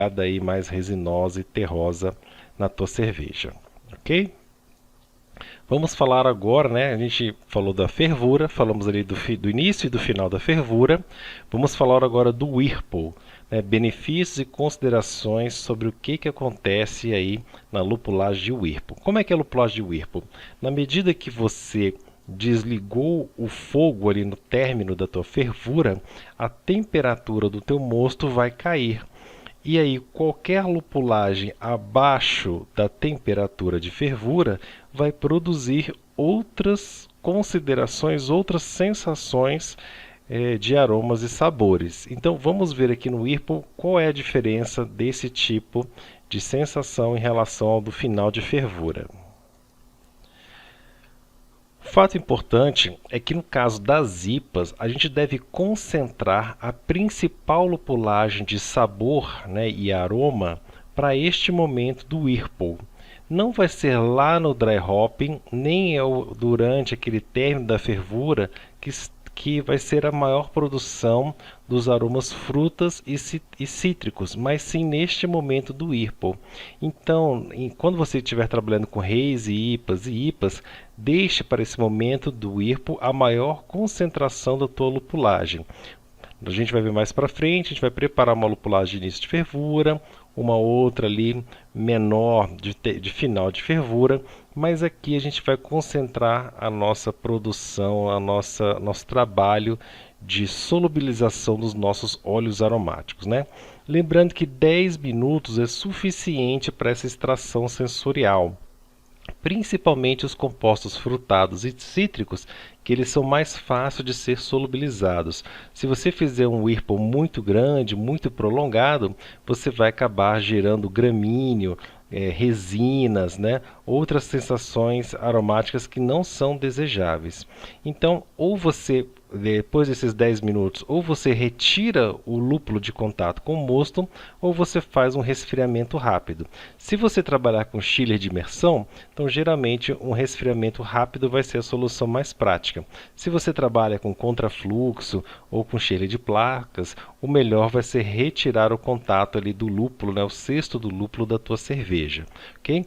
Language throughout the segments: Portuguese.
aí mais resinosa e terrosa na tua cerveja, ok? Vamos falar agora, né? A gente falou da fervura, falamos ali do início e do final da fervura. Vamos falar agora do Whirlpool, né? Benefícios e considerações sobre o que acontece aí na lupulagem de Whirlpool. Como é que é a lupulagem de Whirlpool? Na medida que você desligou o fogo ali no término da tua fervura, a temperatura do teu mosto vai cair. E aí, qualquer lupulagem abaixo da temperatura de fervura vai produzir outras considerações, outras sensações de aromas e sabores. Então, vamos ver aqui no Whirlpool qual é a diferença desse tipo de sensação em relação ao do final de fervura. O fato importante é que no caso das IPAs, a gente deve concentrar a principal lupulagem de sabor, né, e aroma para este momento do Whirlpool. Não vai ser lá no dry hopping, nem durante aquele término da fervura que vai ser a maior produção dos aromas frutas e cítricos, mas sim neste momento do Whirlpool. Então, quando você estiver trabalhando com haze, IPAs, deixe para esse momento do Whirlpool a maior concentração da tua lupulagem. A gente vai ver mais para frente, a gente vai preparar uma lupulagem de início de fervura, uma outra ali menor de final de fervura, mas aqui a gente vai concentrar a nossa produção, nosso trabalho de solubilização dos nossos óleos aromáticos, né? Lembrando que 10 minutos é suficiente para essa extração sensorial, principalmente os compostos frutados e cítricos, que eles são mais fáceis de ser solubilizados. Se você fizer um Whirlpool muito grande, muito prolongado, você vai acabar gerando gramíneo, resinas, né? Outras sensações aromáticas que não são desejáveis. Então, ou você, depois desses 10 minutos, ou você retira o lúpulo de contato com o mosto, ou você faz um resfriamento rápido. Se você trabalhar com chiller de imersão, então geralmente um resfriamento rápido vai ser a solução mais prática. Se você trabalha com contrafluxo ou com chiller de placas, o melhor vai ser retirar o contato ali do lúpulo, né, o cesto do lúpulo da tua cerveja, ok?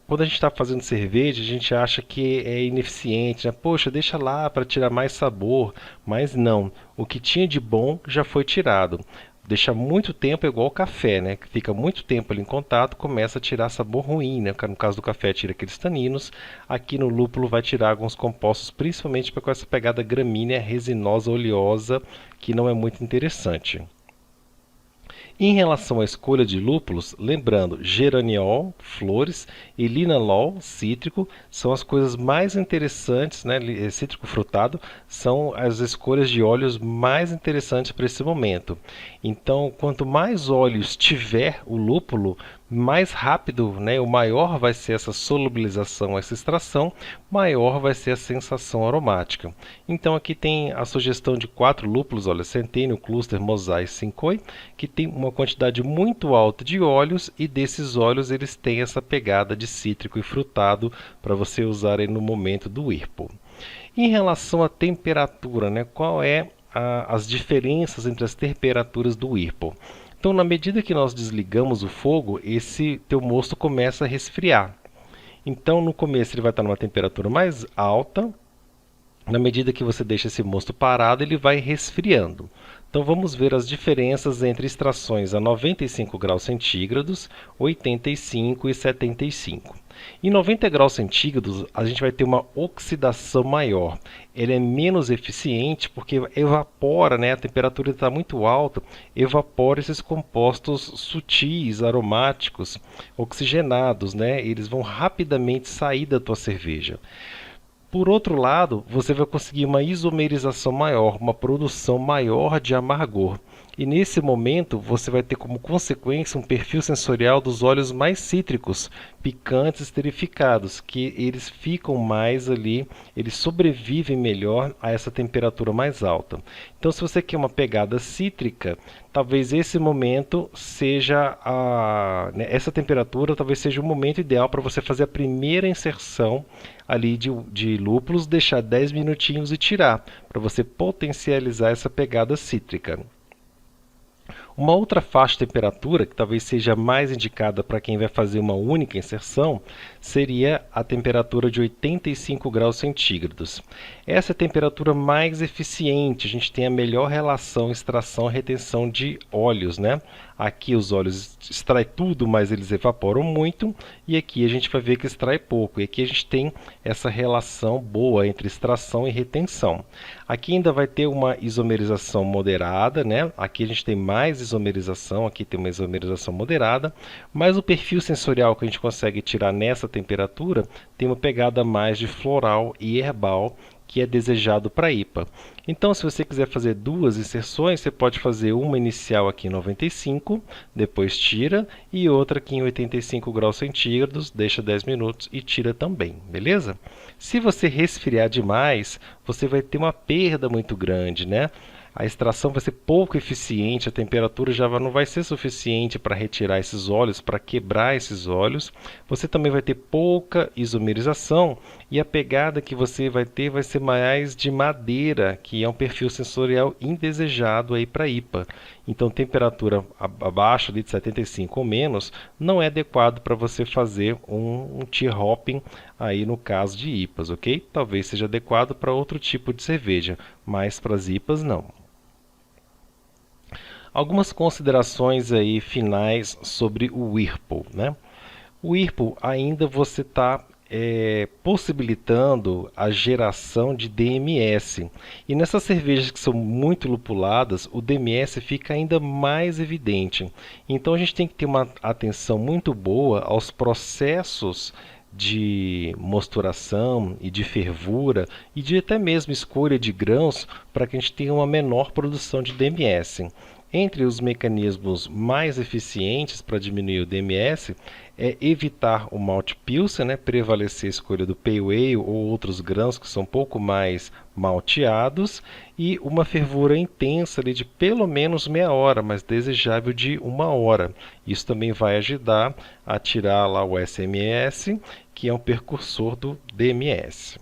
Quando a gente está fazendo cerveja, a gente acha que é ineficiente, né? Poxa, deixa lá para tirar mais sabor, mas não. O que tinha de bom já foi tirado. Deixar muito tempo é igual ao café, né? Que fica muito tempo ali em contato, começa a tirar sabor ruim, né? No caso do café, tira aqueles taninos. Aqui no lúpulo vai tirar alguns compostos, principalmente com essa pegada gramínea, resinosa, oleosa, que não é muito interessante. Em relação à escolha de lúpulos, lembrando, geraniol, flores, e linalol, cítrico, são as coisas mais interessantes, né? Cítrico frutado, são as escolhas de óleos mais interessantes para esse momento. Então, quanto mais óleos tiver o lúpulo, mais rápido, né, o maior vai ser essa solubilização, essa extração, maior vai ser a sensação aromática. Então aqui tem a sugestão de 4 lúpulos, olha, Centennial, Cluster, Mosaic, Cinquoi, que tem uma quantidade muito alta de óleos, e desses óleos eles têm essa pegada de cítrico e frutado para você usar aí no momento do Whirlpool. Em relação à temperatura, né, qual é as diferenças entre as temperaturas do Whirlpool? Então, na medida que nós desligamos o fogo, esse teu mosto começa a resfriar. Então, no começo ele vai estar numa temperatura mais alta. Na medida que você deixa esse mosto parado, ele vai resfriando. Então, vamos ver as diferenças entre extrações a 95 graus centígrados, 85 e 75. Em 90 graus centígrados, a gente vai ter uma oxidação maior. Ele é menos eficiente porque evapora, né? A temperatura está muito alta, evapora esses compostos sutis, aromáticos, oxigenados, né? Eles vão rapidamente sair da tua cerveja. Por outro lado, você vai conseguir uma isomerização maior, uma produção maior de amargor. E nesse momento, você vai ter como consequência um perfil sensorial dos óleos mais cítricos, picantes, esterificados, que eles ficam mais ali, eles sobrevivem melhor a essa temperatura mais alta. Então, se você quer uma pegada cítrica, talvez esse momento seja essa temperatura talvez seja o momento ideal para você fazer a primeira inserção ali de lúpulos, deixar 10 minutinhos e tirar, para você potencializar essa pegada cítrica. Uma outra faixa de temperatura, que talvez seja mais indicada para quem vai fazer uma única inserção, seria a temperatura de 85 graus centígrados. Essa é a temperatura mais eficiente, a gente tem a melhor relação extração e retenção de óleos, né? Aqui os óleos extrai tudo, mas eles evaporam muito, e aqui a gente vai ver que extrai pouco. E aqui a gente tem essa relação boa entre extração e retenção. Aqui ainda vai ter uma isomerização moderada, né? Aqui a gente tem mais isomerização, aqui tem uma isomerização moderada, mas o perfil sensorial que a gente consegue tirar nessa temperatura tem uma pegada mais de floral e herbal, que é desejado para IPA. Então, se você quiser fazer duas inserções, você pode fazer uma inicial aqui em 95, depois tira, e outra aqui em 85 graus centígrados, deixa 10 minutos e tira também, beleza? Se você resfriar demais, você vai ter uma perda muito grande, né? A extração vai ser pouco eficiente, a temperatura já não vai ser suficiente para retirar esses óleos, para quebrar esses óleos. Você também vai ter pouca isomerização e a pegada que você vai ter vai ser mais de madeira, que é um perfil sensorial indesejado aí para IPA. Então, temperatura abaixo de 75 ou menos não é adequado para você fazer um tea hopping aí no caso de IPAs, ok? Talvez seja adequado para outro tipo de cerveja, mas para as IPAs não. Algumas considerações aí finais sobre o Whirlpool, né? O Whirlpool ainda você está possibilitando a geração de DMS. E nessas cervejas que são muito lupuladas, o DMS fica ainda mais evidente. Então a gente tem que ter uma atenção muito boa aos processos de mosturação e de fervura e de até mesmo escolha de grãos para que a gente tenha uma menor produção de DMS. Entre os mecanismos mais eficientes para diminuir o DMS é evitar o malt pilsen, né, prevalecer a escolha do pale ale ou outros grãos que são um pouco mais malteados, e uma fervura intensa ali de pelo menos meia hora, mas desejável de 1 hora. Isso também vai ajudar a tirar lá o SMS, que é um precursor do DMS.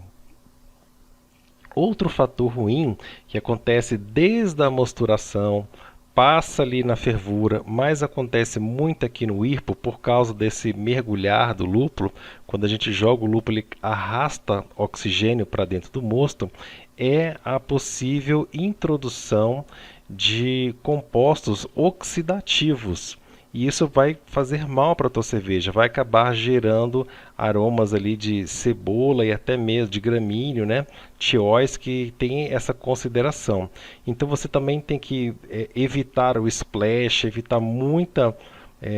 Outro fator ruim que acontece desde a mosturação, passa ali na fervura, mas acontece muito aqui no Whirlpool por causa desse mergulhar do lúpulo. Quando a gente joga o lúpulo, ele arrasta oxigênio para dentro do mosto, é a possível introdução de compostos oxidativos. E isso vai fazer mal para a tua cerveja, vai acabar gerando aromas ali de cebola e até mesmo de gramíneo, né? Tióis que tem essa consideração. Então você também tem que evitar o splash, evitar muita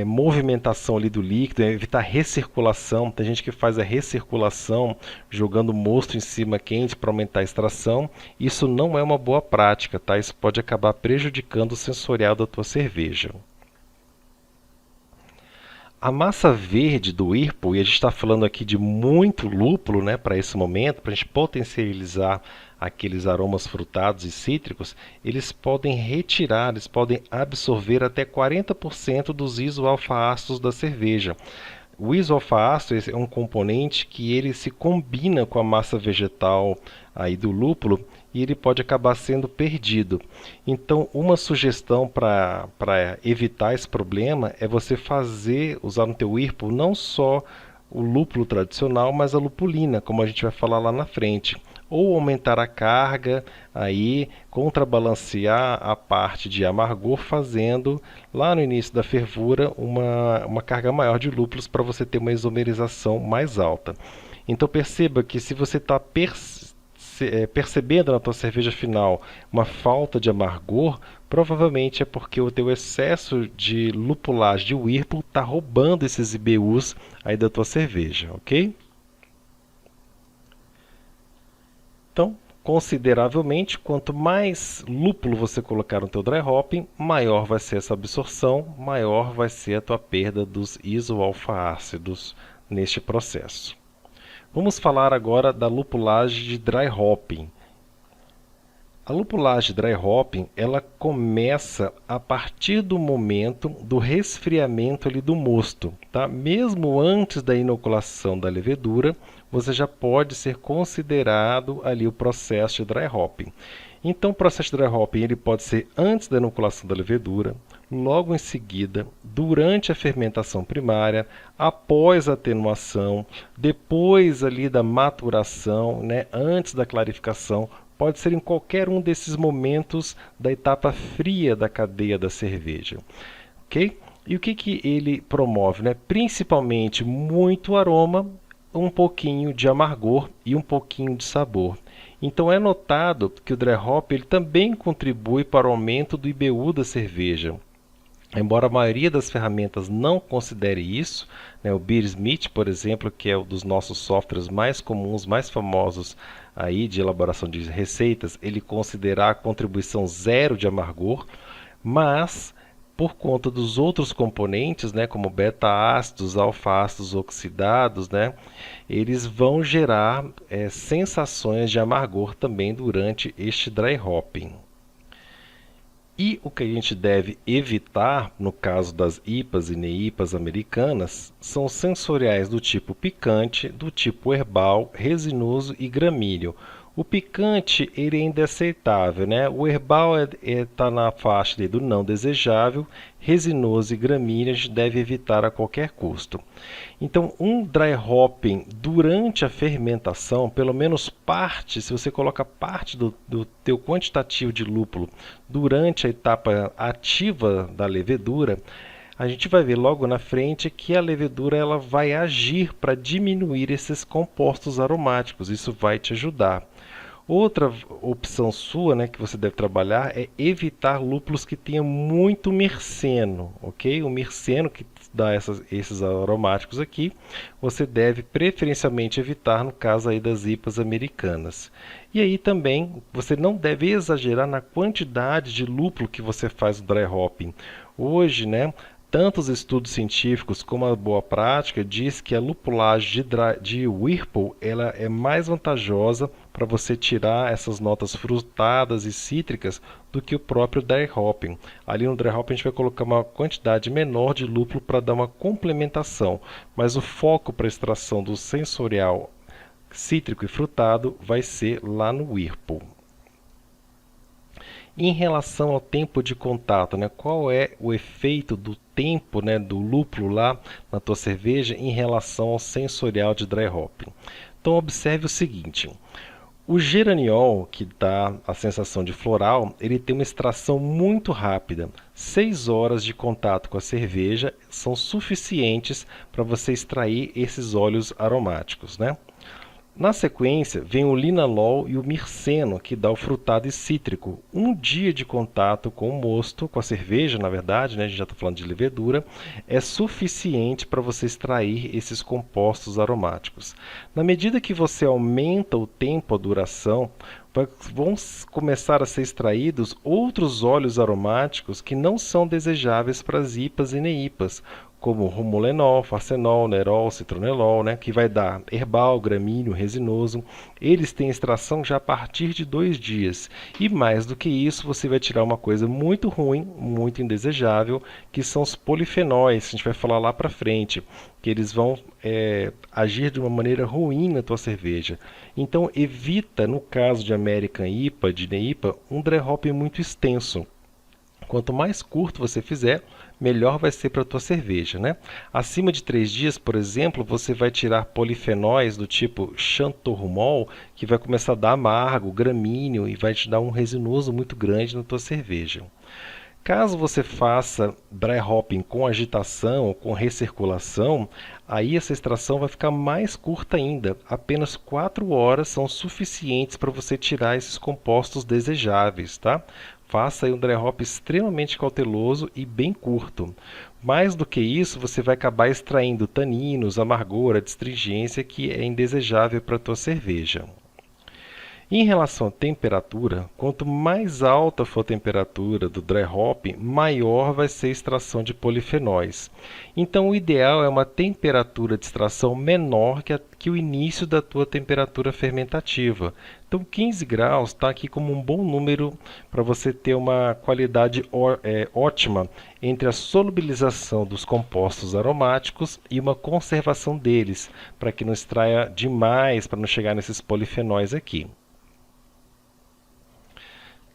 movimentação ali do líquido, evitar recirculação. Tem gente que faz a recirculação jogando mosto em cima quente para aumentar a extração. Isso não é uma boa prática, tá? Isso pode acabar prejudicando o sensorial da tua cerveja. A massa verde do Whirlpool, e a gente está falando aqui de muito lúpulo, né, para esse momento, para a gente potencializar aqueles aromas frutados e cítricos, eles podem absorver até 40% dos isoalfa-ácidos da cerveja. O isoalfa-ácido é um componente que ele se combina com a massa vegetal aí do lúpulo e ele pode acabar sendo perdido. Então, uma sugestão para evitar esse problema é você usar no teu Whirlpool não só o lúpulo tradicional, mas a lupulina, como a gente vai falar lá na frente. Ou aumentar a carga, aí contrabalancear a parte de amargor, fazendo lá no início da fervura uma carga maior de lúpulos para você ter uma isomerização mais alta. Então perceba que se você está percebendo na tua cerveja final uma falta de amargor, provavelmente é porque o teu excesso de lupulagem de Whirlpool está roubando esses IBUs aí da tua cerveja, ok? Então, consideravelmente, quanto mais lúpulo você colocar no teu dry hopping, maior vai ser essa absorção, maior vai ser a tua perda dos isoalfa-ácidos neste processo. Vamos falar agora da lupulagem de dry hopping. A lupulagem dry hopping, ela começa a partir do momento do resfriamento ali do mosto, tá? Mesmo antes da inoculação da levedura, você já pode ser considerado ali o processo de dry hopping. Então, o processo de dry hopping ele pode ser antes da inoculação da levedura, logo em seguida, durante a fermentação primária, após a atenuação, depois ali da maturação, né, antes da clarificação, pode ser em qualquer um desses momentos da etapa fria da cadeia da cerveja, ok? E o que ele promove, né? Principalmente muito aroma, um pouquinho de amargor e um pouquinho de sabor. Então é notado que o dry hop ele também contribui para o aumento do IBU da cerveja. Embora a maioria das ferramentas não considere isso, né, o Beersmith, por exemplo, que é um dos nossos softwares mais comuns, mais famosos aí de elaboração de receitas, ele considera a contribuição zero de amargor, mas por conta dos outros componentes, né, como beta-ácidos, alfa-ácidos oxidados, né, eles vão gerar sensações de amargor também durante este dry hopping. E o que a gente deve evitar, no caso das IPAs e NEIPAs americanas, são sensoriais do tipo picante, do tipo herbal, resinoso e gramíneo. O picante ele ainda é aceitável, né? O herbal está na faixa do não desejável, resinoso e gramíneo a gente deve evitar a qualquer custo. Então, um dry hopping durante a fermentação, pelo menos parte, se você coloca parte do teu quantitativo de lúpulo durante a etapa ativa da levedura, a gente vai ver logo na frente que a levedura ela vai agir para diminuir esses compostos aromáticos. Isso vai te ajudar. Outra opção sua, né, que você deve trabalhar é evitar lúpulos que tenham muito mirceno, ok? O mirceno que dá esses aromáticos aqui, você deve preferencialmente evitar no caso aí das IPAs americanas. E aí também você não deve exagerar na quantidade de lúpulo que você faz no dry hopping. Hoje, né, tanto os estudos científicos como a boa prática diz que a lupulagem de Whirlpool ela é mais vantajosa para você tirar essas notas frutadas e cítricas do que o próprio dry hopping. Ali no dry hopping a gente vai colocar uma quantidade menor de lúpulo para dar uma complementação, mas o foco para a extração do sensorial cítrico e frutado vai ser lá no Whirlpool. Em relação ao tempo de contato, né, qual é o efeito do tempo, né, do lúpulo lá na tua cerveja em relação ao sensorial de dry hopping? Então observe o seguinte, o geraniol, que dá a sensação de floral, ele tem uma extração muito rápida. 6 horas de contato com a cerveja são suficientes para você extrair esses óleos aromáticos, né? Na sequência, vem o linalol e o mirceno, que dá o frutado e cítrico. Um dia de contato com o mosto, com a cerveja, na verdade, né, a gente já está falando de levedura, é suficiente para você extrair esses compostos aromáticos. Na medida que você aumenta o tempo, a duração, vão começar a ser extraídos outros óleos aromáticos que não são desejáveis para as IPAs e NEIPAs, como rumolenol, farsenol, nerol, citronelol, né, que vai dar herbal, gramíneo, resinoso. Eles têm extração já a partir de 2 dias. E mais do que isso, você vai tirar uma coisa muito ruim, muito indesejável, que são os polifenóis, que a gente vai falar lá para frente, que eles vão agir de uma maneira ruim na tua cerveja. Então evita, no caso de American IPA, de NEIPA, um dry hopping muito extenso. Quanto mais curto você fizer, melhor vai ser para a tua cerveja, né? Acima de 3 dias, por exemplo, você vai tirar polifenóis do tipo xanthorrumol, que vai começar a dar amargo, gramíneo e vai te dar um resinoso muito grande na tua cerveja. Caso você faça dry hopping com agitação ou com recirculação, aí essa extração vai ficar mais curta ainda. Apenas 4 horas são suficientes para você tirar esses compostos desejáveis, tá? Faça aí um dry hop extremamente cauteloso e bem curto. Mais do que isso, você vai acabar extraindo taninos, amargor, astringência que é indesejável para a tua cerveja. Em relação à temperatura, quanto mais alta for a temperatura do dry hop, maior vai ser a extração de polifenóis. Então, o ideal é uma temperatura de extração menor que o início da tua temperatura fermentativa. Então, 15 graus está aqui como um bom número para você ter uma qualidade ótima entre a solubilização dos compostos aromáticos e uma conservação deles, para que não extraia demais, para não chegar nesses polifenóis aqui.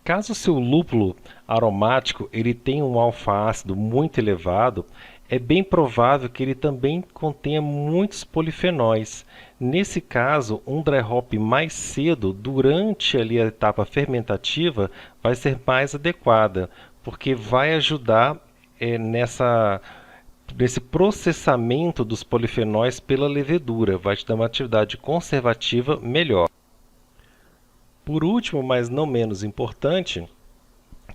Caso o seu lúpulo aromático ele tenha um alfa-ácido muito elevado, é bem provável que ele também contenha muitos polifenóis. Nesse caso, um dry hop mais cedo, durante ali a etapa fermentativa, vai ser mais adequada, porque vai ajudar nesse processamento dos polifenóis pela levedura, vai te dar uma atividade conservativa melhor. Por último, mas não menos importante,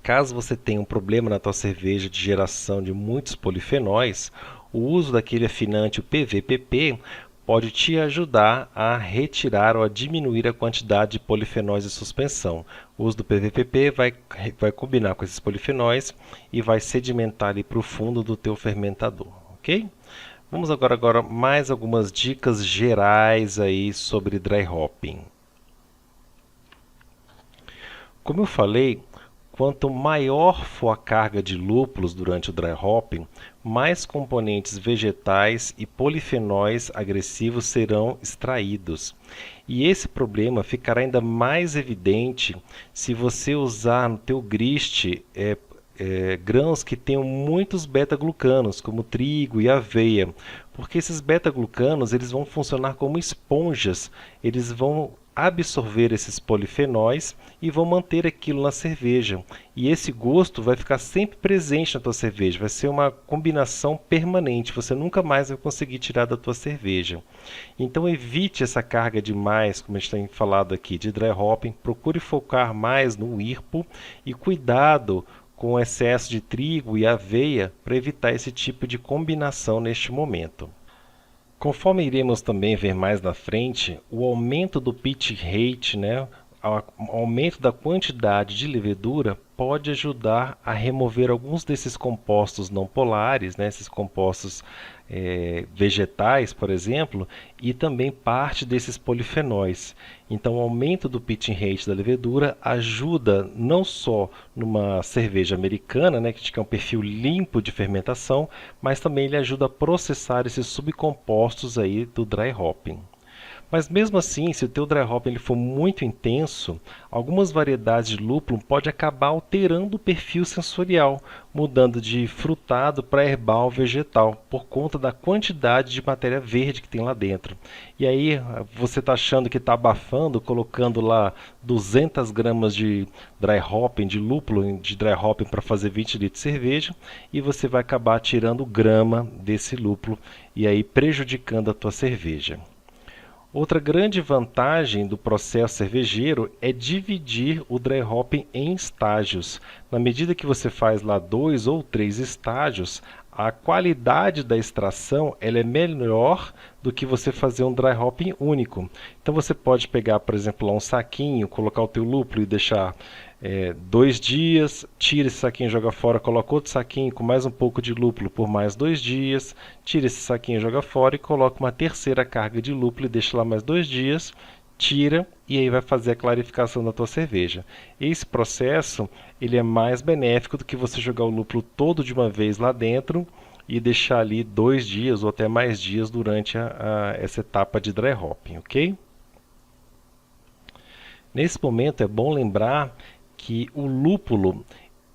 caso você tenha um problema na tua cerveja de geração de muitos polifenóis, o uso daquele afinante, o PVPP, pode te ajudar a retirar ou a diminuir a quantidade de polifenóis em suspensão. O uso do PVPP vai combinar com esses polifenóis e vai sedimentar ali para o fundo do teu fermentador, ok? Vamos agora mais algumas dicas gerais aí sobre dry hopping. Como eu falei, quanto maior for a carga de lúpulos durante o dry hopping, mais componentes vegetais e polifenóis agressivos serão extraídos. E esse problema ficará ainda mais evidente se você usar no teu grist grãos que tenham muitos beta-glucanos, como trigo e aveia, porque esses beta-glucanos eles vão funcionar como esponjas, eles vão absorver esses polifenóis e vão manter aquilo na cerveja. E esse gosto vai ficar sempre presente na tua cerveja, vai ser uma combinação permanente, você nunca mais vai conseguir tirar da tua cerveja. Então evite essa carga demais, como a gente tem falado aqui, de dry hopping, procure focar mais no IRPO e cuidado com o excesso de trigo e aveia para evitar esse tipo de combinação neste momento. Conforme iremos também ver mais na frente, o aumento do pitch rate, o aumento da quantidade de levedura pode ajudar a remover alguns desses compostos não polares, esses compostos vegetais, por exemplo, e também parte desses polifenóis. Então, o aumento do pitching rate da levedura ajuda não só numa cerveja americana, que é um perfil limpo de fermentação, mas também ele ajuda a processar esses subcompostos aí do dry hopping. Mas mesmo assim, se o teu dry hopping ele for muito intenso, algumas variedades de lúpulo podem acabar alterando o perfil sensorial, mudando de frutado para herbal vegetal, por conta da quantidade de matéria verde que tem lá dentro. E aí você está achando que está abafando, colocando lá 200 gramas de dry hopping, de lúpulo de dry hopping para fazer 20 litros de cerveja, e você vai acabar tirando grama desse lúpulo e aí prejudicando a tua cerveja. Outra grande vantagem do processo cervejeiro é dividir o dry hopping em estágios. Na medida que você faz lá 2 ou 3 estágios, a qualidade da extração ela é melhor do que você fazer um dry hopping único. Então você pode pegar, por exemplo, lá um saquinho, colocar o teu lúpulo e deixar 2 dias, tira esse saquinho, joga fora, coloca outro saquinho com mais um pouco de lúpulo por mais 2 dias, tira esse saquinho, joga fora e coloca uma terceira carga de lúpulo e deixa lá mais 2 dias, tira e aí vai fazer a clarificação da tua cerveja. Esse processo ele é mais benéfico do que você jogar o lúpulo todo de uma vez lá dentro e deixar ali 2 dias ou até mais dias durante essa etapa de dry hopping, ok? Nesse momento é bom lembrar que o lúpulo,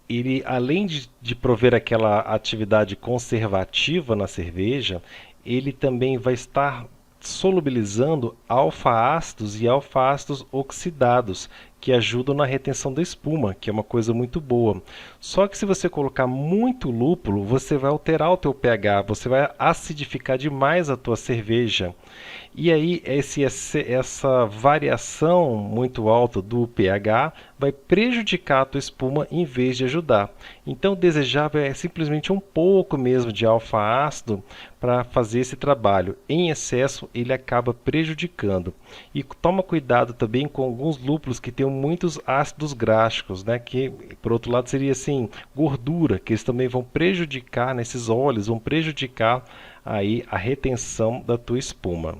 ele além de prover aquela atividade conservativa na cerveja, ele também vai estar solubilizando alfa-ácidos e alfa-ácidos oxidados, que ajudam na retenção da espuma, que é uma coisa muito boa. Só que se você colocar muito lúpulo, você vai alterar o teu pH, você vai acidificar demais a tua cerveja. E aí essa variação muito alta do pH vai prejudicar a tua espuma em vez de ajudar. Então o desejável é simplesmente um pouco mesmo de alfa-ácido para fazer esse trabalho. Em excesso ele acaba prejudicando. E toma cuidado também com alguns lúpulos que têm muitos ácidos gráficos, que por outro lado seria assim, gordura, que eles também vão prejudicar nesses óleos, vão prejudicar aí a retenção da tua espuma.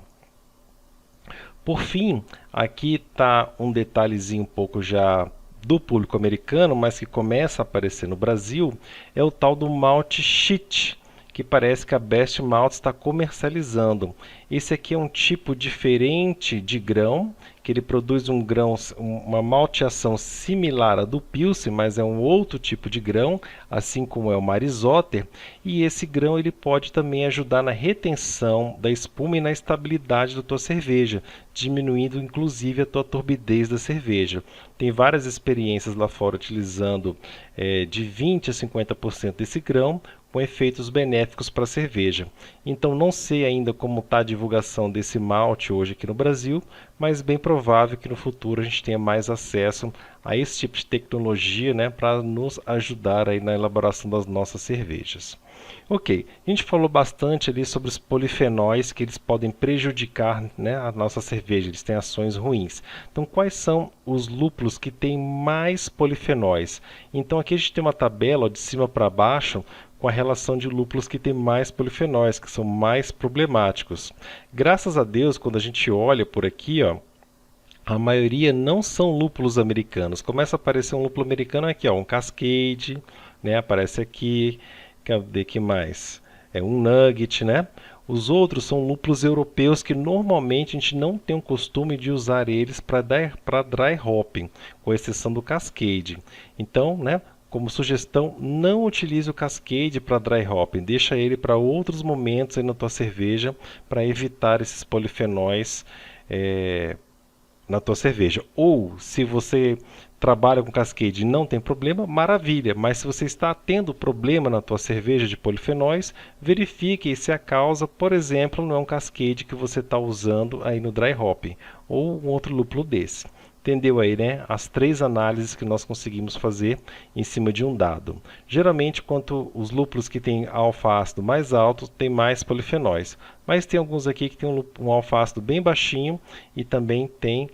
Por fim, aqui está um detalhezinho um pouco já do público americano, mas que começa a aparecer no Brasil, é o tal do malt sheet, que parece que a Best Malt está comercializando. Esse aqui é um tipo diferente de grão, que ele produz um grão, uma malteação similar à do Pilsen, mas é um outro tipo de grão, assim como é o Marisotter, e esse grão ele pode também ajudar na retenção da espuma e na estabilidade da tua cerveja, diminuindo inclusive a tua turbidez da cerveja. Tem várias experiências lá fora utilizando de 20 a 50% desse grão, com efeitos benéficos para a cerveja. Então não sei ainda como está a divulgação desse malte hoje aqui no Brasil, mas bem provável que no futuro a gente tenha mais acesso a esse tipo de tecnologia, né, para nos ajudar aí na elaboração das nossas cervejas. Ok, a gente falou bastante ali sobre os polifenóis que eles podem prejudicar, né, a nossa cerveja, eles têm ações ruins. Então quais são os lúpulos que têm mais polifenóis? Então aqui a gente tem uma tabela ó, de cima para baixo com a relação de lúpulos que têm mais polifenóis, que são mais problemáticos. Graças a Deus, quando a gente olha por aqui, ó, a maioria não são lúpulos americanos. Começa a aparecer um lúpulo americano aqui, ó, um Cascade, né, aparece aqui, cadê que mais? É um Nugget, né? Os outros são lúpulos europeus que normalmente a gente não tem o costume de usar eles para dry hopping, com exceção do Cascade. Então, né, como sugestão, não utilize o Cascade para dry hopping, deixa ele para outros momentos aí na tua cerveja para evitar esses polifenóis na tua cerveja. Ou, se você trabalha com Cascade e não tem problema, maravilha, mas se você está tendo problema na tua cerveja de polifenóis, verifique se a causa, por exemplo, não é um Cascade que você está usando aí no dry hopping, ou um outro lúpulo desse. Entendeu aí, né? As 3 análises que nós conseguimos fazer em cima de um dado. Geralmente, quanto os lúpulos que têm alfa-ácido mais alto, tem mais polifenóis. Mas tem alguns aqui que tem um alfa-ácido bem baixinho e também tem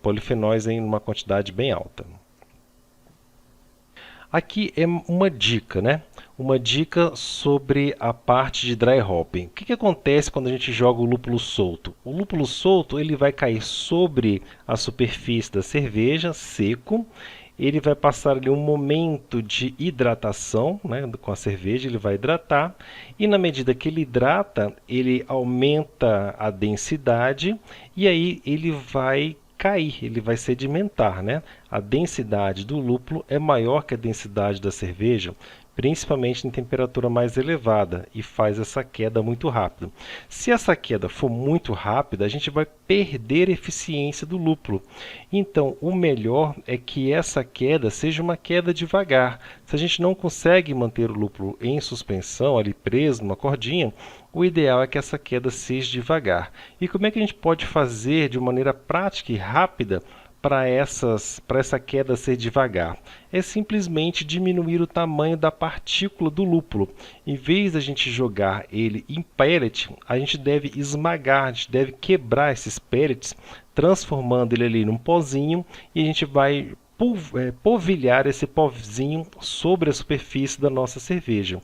polifenóis em uma quantidade bem alta. Aqui é uma dica, né? Uma dica sobre a parte de dry hopping. O que acontece quando a gente joga o lúpulo solto? O lúpulo solto ele vai cair sobre a superfície da cerveja, seco. Ele vai passar ali um momento de hidratação, né, com a cerveja, ele vai hidratar. E na medida que ele hidrata, ele aumenta a densidade e aí ele vai cair, ele vai sedimentar, né? A densidade do lúpulo é maior que a densidade da cerveja, principalmente em temperatura mais elevada, e faz essa queda muito rápido. Se essa queda for muito rápida, a gente vai perder a eficiência do lúpulo. Então, o melhor é que essa queda seja uma queda devagar. Se a gente não consegue manter o lúpulo em suspensão, ali preso numa cordinha, o ideal é que essa queda seja devagar. E como é que a gente pode fazer de maneira prática e rápida para essa queda ser devagar? É simplesmente diminuir o tamanho da partícula do lúpulo. Em vez da gente jogar ele em pellet, a gente deve esmagar, a gente deve quebrar esses pellets, transformando ele ali num pozinho, e a gente vai polvilhar esse pozinho sobre a superfície da nossa cerveja.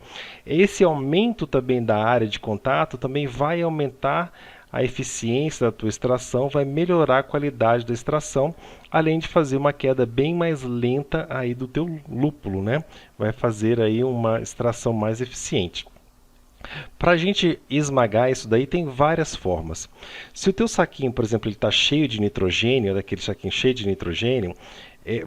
Esse aumento também da área de contato também vai aumentar a eficiência da tua extração, vai melhorar a qualidade da extração, além de fazer uma queda bem mais lenta aí do teu lúpulo, né? Vai fazer aí uma extração mais eficiente. Para a gente esmagar isso daí tem várias formas. Se o teu saquinho, por exemplo, ele está cheio de nitrogênio, daquele saquinho cheio de nitrogênio,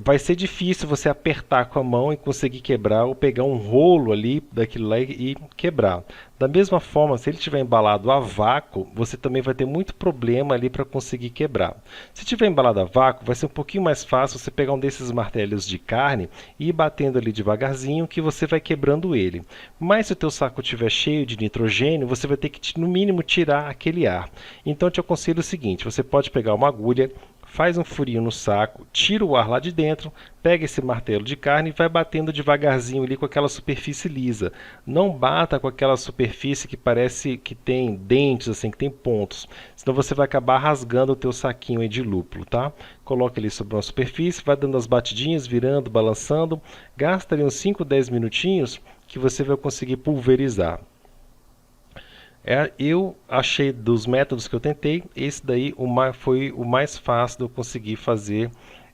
vai ser difícil você apertar com a mão e conseguir quebrar, ou pegar um rolo ali daquilo lá e quebrar. Da mesma forma, se ele estiver embalado a vácuo, você também vai ter muito problema ali para conseguir quebrar. Se estiver embalado a vácuo, vai ser um pouquinho mais fácil você pegar um desses martelos de carne e ir batendo ali devagarzinho, que você vai quebrando ele. Mas se o teu saco estiver cheio de nitrogênio, você vai ter que, no mínimo, tirar aquele ar. Então, eu te aconselho o seguinte: você pode pegar uma agulha, faz um furinho no saco, tira o ar lá de dentro, pega esse martelo de carne e vai batendo devagarzinho ali com aquela superfície lisa. Não bata com aquela superfície que parece que tem dentes, assim, que tem pontos. Senão você vai acabar rasgando o teu saquinho aí de lúpulo, tá? Coloca ele sobre uma superfície, vai dando as batidinhas, virando, balançando. Gasta ali uns 5, 10 minutinhos que você vai conseguir pulverizar. Eu achei, dos métodos que eu tentei, esse daí foi o mais fácil de eu conseguir fazer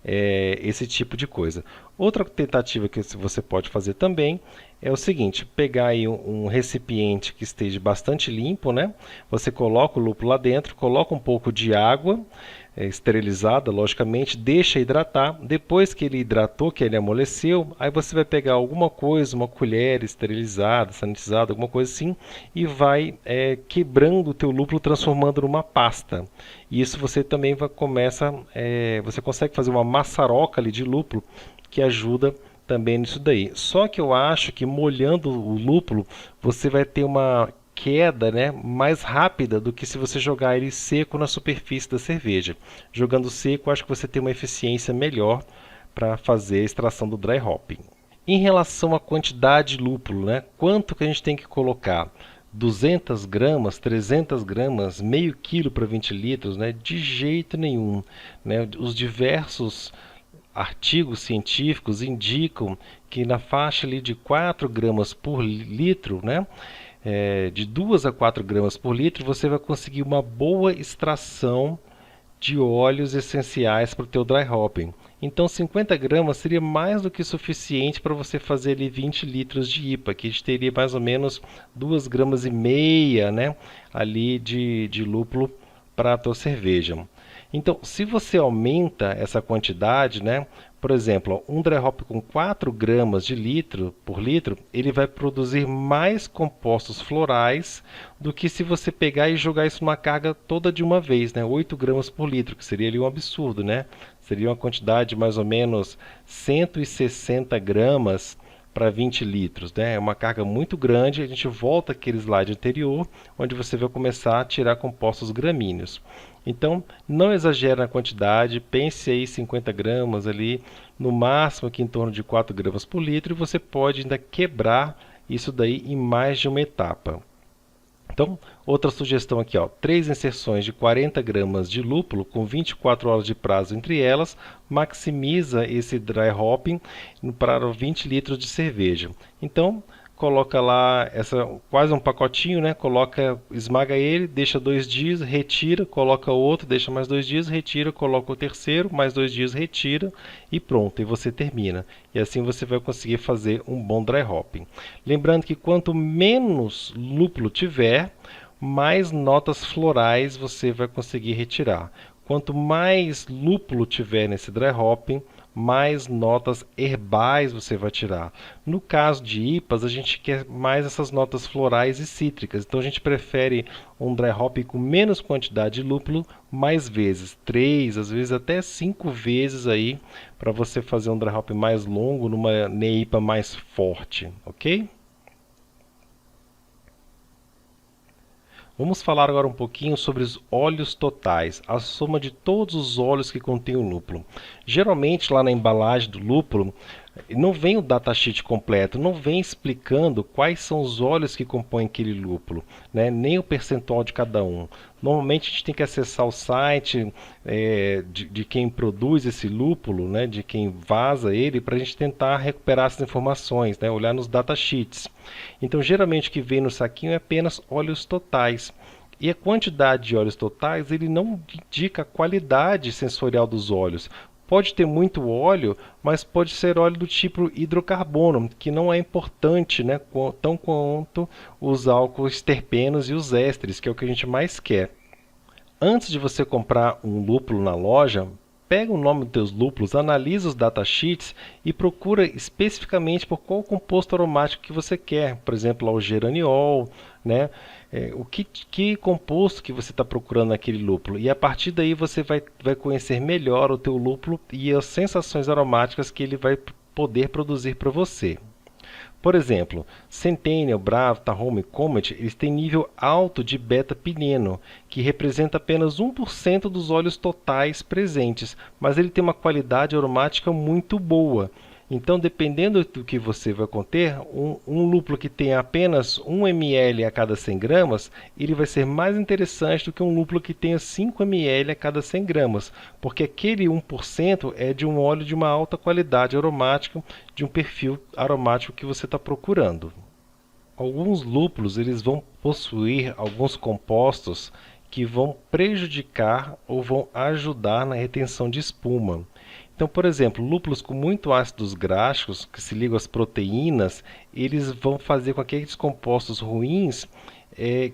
esse tipo de coisa. Outra tentativa que você pode fazer também é o seguinte: pegar aí um recipiente que esteja bastante limpo, né? Você coloca o lúpulo lá dentro, coloca um pouco de água esterilizada, logicamente, deixa hidratar. Depois que ele hidratou, que ele amoleceu, aí você vai pegar alguma coisa, uma colher esterilizada, sanitizada, alguma coisa assim, e vai quebrando o teu lúpulo, transformando numa pasta. E isso você também você consegue fazer uma maçaroca ali de lúpulo que ajuda também nisso daí. Só que eu acho que molhando o lúpulo, você vai ter uma queda, né, mais rápida do que se você jogar ele seco na superfície da cerveja. Jogando seco, acho que você tem uma eficiência melhor para fazer a extração do dry hopping. Em relação à quantidade de lúpulo, né, quanto que a gente tem que colocar? 200 gramas, 300 gramas, meio quilo para 20 litros, né? De jeito nenhum, né? Os diversos artigos científicos indicam que na faixa ali de 4 gramas por litro, né? De 2 a 4 gramas por litro, você vai conseguir uma boa extração de óleos essenciais para o teu dry hopping. Então 50 gramas seria mais do que suficiente para você fazer ali 20 litros de IPA, que a gente teria mais ou menos 2 gramas e meia, né, ali de lúpulo para a tua cerveja. Então, se você aumenta essa quantidade, né, por exemplo, um dry hop com 4 gramas de litro por litro, ele vai produzir mais compostos florais do que se você pegar e jogar isso numa carga toda de uma vez, né, 8 gramas por litro, que seria ali um absurdo, né? Seria uma quantidade de mais ou menos 160 gramas para 20 litros, né? É uma carga muito grande. A gente volta àquele slide anterior, onde você vai começar a tirar compostos gramíneos. Então, não exagere na quantidade, pense aí 50 gramas ali, no máximo aqui em torno de 4 gramas por litro, e você pode ainda quebrar isso daí em mais de uma etapa. Então, outra sugestão aqui, ó, 3 inserções de 40 gramas de lúpulo com 24 horas de prazo entre elas, maximiza esse dry hopping para 20 litros de cerveja. Então, coloca lá quase um pacotinho, né? Coloca, esmaga ele, deixa 2 dias, retira, coloca outro, deixa mais 2 dias, retira, coloca o terceiro, mais 2 dias, retira e pronto, e você termina. E assim você vai conseguir fazer um bom dry hopping. Lembrando que quanto menos lúpulo tiver, mais notas florais você vai conseguir retirar. Quanto mais lúpulo tiver nesse dry hopping, mais notas herbais você vai tirar. No caso de IPAs, a gente quer mais essas notas florais e cítricas. Então a gente prefere um dry hop com menos quantidade de lúpulo, mais vezes, 3, às vezes até 5 vezes aí, para você fazer um dry hop mais longo numa IPA mais forte, ok? Vamos falar agora um pouquinho sobre os óleos totais, a soma de todos os óleos que contém o lúpulo. Geralmente lá na embalagem do lúpulo não vem o datasheet completo, não vem explicando quais são os óleos que compõem aquele lúpulo, né? Nem o percentual de cada um. Normalmente a gente tem que acessar o site de quem produz esse lúpulo, né? De quem vasa ele, para a gente tentar recuperar essas informações, né? Olhar nos datasheets. Então geralmente o que vem no saquinho é apenas óleos totais. E a quantidade de óleos totais, ele não indica a qualidade sensorial dos óleos. Pode ter muito óleo, mas pode ser óleo do tipo hidrocarbono, que não é importante, né, tão quanto os álcools terpenos e os ésteres, que é o que a gente mais quer. Antes de você comprar um lúpulo na loja, pega o nome dos teus lúpulos, analisa os datasheets e procura especificamente por qual composto aromático que você quer. Por exemplo, o geraniol, né? Que composto que você está procurando naquele lúpulo. E a partir daí você vai conhecer melhor o teu lúpulo e as sensações aromáticas que ele vai poder produzir para você. Por exemplo, Centennial, Bravo, Tahoma e Comet, eles têm nível alto de beta-pineno, que representa apenas 1% dos óleos totais presentes, mas ele tem uma qualidade aromática muito boa. Então, dependendo do que você vai conter, um lúpulo que tem apenas 1 ml a cada 100 gramas, ele vai ser mais interessante do que um lúpulo que tenha 5 ml a cada 100 gramas, porque aquele 1% é de um óleo de uma alta qualidade aromática, de um perfil aromático que você está procurando. Alguns lúpulos eles vão possuir alguns compostos que vão prejudicar ou vão ajudar na retenção de espuma. Então, por exemplo, lúpulos com muito ácidos graxos, que se ligam às proteínas, eles vão fazer com que aqueles compostos ruins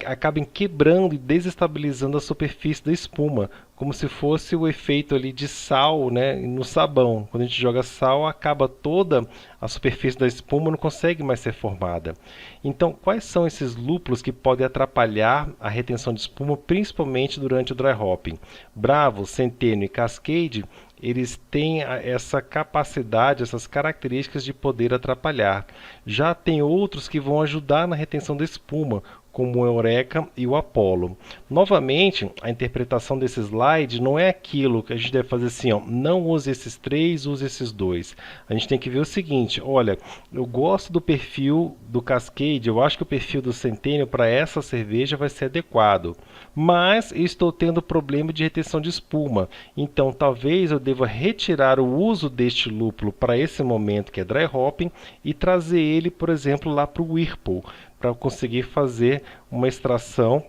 acabem quebrando e desestabilizando a superfície da espuma, como se fosse o efeito ali de sal, né, no sabão. Quando a gente joga sal, acaba toda a superfície da espuma, não consegue mais ser formada. Então, quais são esses lúpulos que podem atrapalhar a retenção de espuma, principalmente durante o dry hopping? Bravo, Centennial e Cascade, eles têm essa capacidade, essas características de poder atrapalhar. Já tem outros que vão ajudar na retenção da espuma, como o Eureka e o Apollo. Novamente, a interpretação desse slide não é aquilo que a gente deve fazer assim, ó, não use esses três, use esses dois. A gente tem que ver o seguinte, olha, eu gosto do perfil do Cascade, eu acho que o perfil do Centennial para essa cerveja vai ser adequado, mas eu estou tendo problema de retenção de espuma, então talvez eu deva retirar o uso deste lúpulo para esse momento que é dry hopping e trazer ele, por exemplo, lá para o Whirlpool, para conseguir fazer uma extração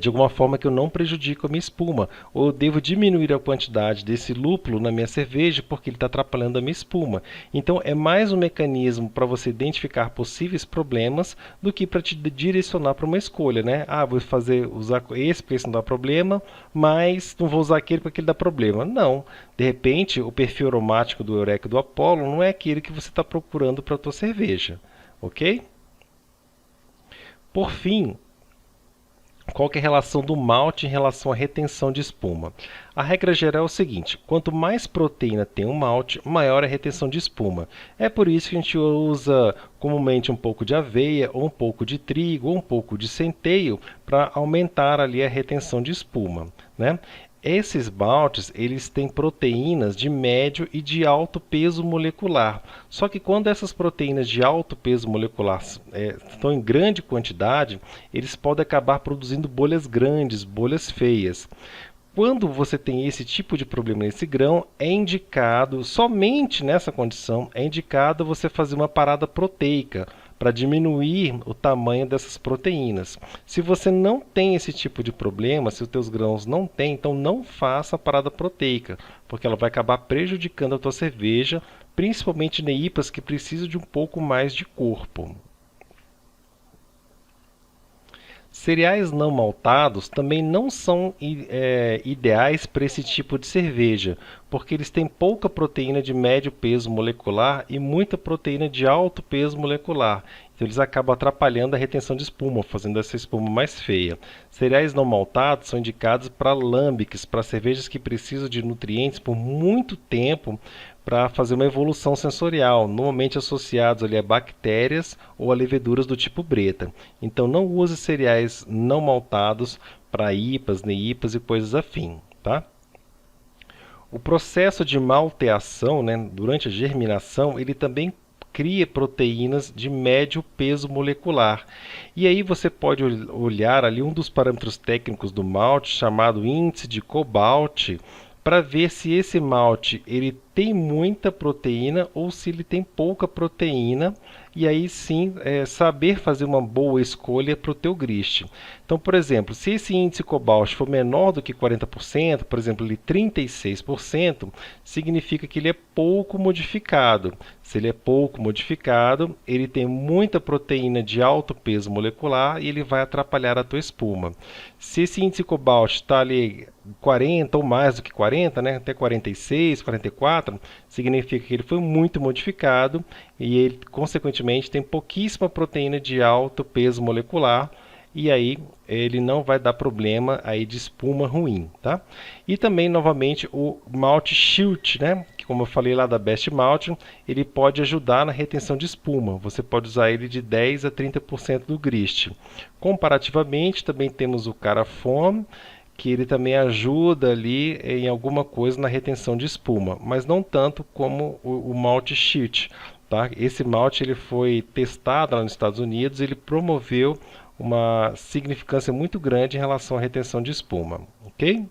de alguma forma que eu não prejudique a minha espuma. Ou eu devo diminuir a quantidade desse lúpulo na minha cerveja porque ele está atrapalhando a minha espuma. Então é mais um mecanismo para você identificar possíveis problemas do que para te direcionar para uma escolha, né? Ah, vou usar esse porque esse não dá problema, mas não vou usar aquele porque ele dá problema. Não. De repente, o perfil aromático do Eureka e do Apollo não é aquele que você está procurando para a tua cerveja. Ok? Por fim, qual que é a relação do malte em relação à retenção de espuma? A regra geral é o seguinte, quanto mais proteína tem um malte, maior é a retenção de espuma. É por isso que a gente usa comumente um pouco de aveia, ou um pouco de trigo, ou um pouco de centeio, para aumentar ali a retenção de espuma, né? Esses maltes, eles têm proteínas de médio e de alto peso molecular. Só que quando essas proteínas de alto peso molecular estão em grande quantidade, eles podem acabar produzindo bolhas grandes, bolhas feias. Quando você tem esse tipo de problema nesse grão, é indicado, somente nessa condição, é indicado você fazer uma parada proteica para diminuir o tamanho dessas proteínas. Se você não tem esse tipo de problema, se os teus grãos não têm, então não faça a parada proteica, porque ela vai acabar prejudicando a tua cerveja, principalmente em IPAs que precisam de um pouco mais de corpo. Cereais não maltados também não são ideais para esse tipo de cerveja, porque eles têm pouca proteína de médio peso molecular e muita proteína de alto peso molecular. Então eles acabam atrapalhando a retenção de espuma, fazendo essa espuma mais feia. Cereais não maltados são indicados para lambics, para cervejas que precisam de nutrientes por muito tempo para fazer uma evolução sensorial, normalmente associados ali a bactérias ou a leveduras do tipo breta. Então não use cereais não maltados para IPAs, NEIPAs e coisas afim, tá? O processo de malteação, né, durante a germinação, ele também cria proteínas de médio peso molecular. E aí você pode olhar ali um dos parâmetros técnicos do malte, chamado índice de Cobalt, para ver se esse malte ele tem muita proteína ou se ele tem pouca proteína, e aí sim saber fazer uma boa escolha para o teu grist. Então, por exemplo, se esse índice Cobalt for menor do que 40%, por exemplo, ele 36%, significa que ele é pouco modificado. Se ele é pouco modificado, ele tem muita proteína de alto peso molecular e ele vai atrapalhar a tua espuma. Se esse índice Cobalt está ali 40 ou mais do que 40, né, até 46, 44, significa que ele foi muito modificado e ele, consequentemente, tem pouquíssima proteína de alto peso molecular e aí ele não vai dar problema aí de espuma ruim, tá? E também, novamente, o malte Shield, né? Que, como eu falei lá da Best Malt, ele pode ajudar na retenção de espuma. Você pode usar ele de 10 a 30% do grist. Comparativamente, também temos o Carafon, que ele também ajuda ali em alguma coisa na retenção de espuma, mas não tanto como o malte Shield, tá? Esse malte ele foi testado lá nos Estados Unidos, ele promoveu uma significância muito grande em relação à retenção de espuma, ok?